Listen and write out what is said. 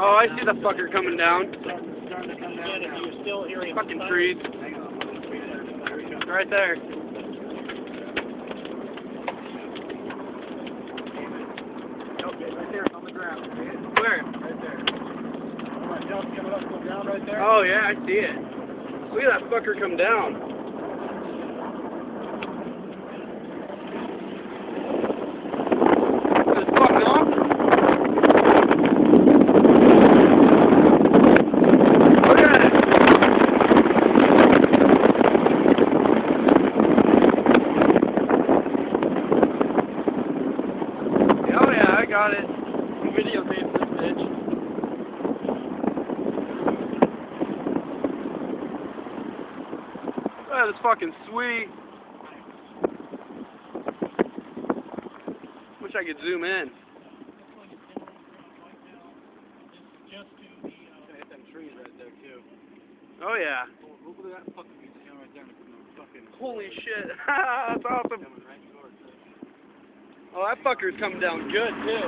Oh, I see the fucker coming down. Fucking trees. Right there. Okay, right there on the ground. See it? Where? Right there. Coming up to the ground right there. Oh yeah, I see it. Look at that fucker come down. Is it fucking off? Look at it. Oh yeah, I got it. Videotape this bitch. That is fucking sweet. Wish I could zoom in. Them trees right there too. Oh yeah. Look at that fucking piece of right there. Fucking Holy shit. That's awesome. coming right towards us. Oh, that fucker's coming down good too.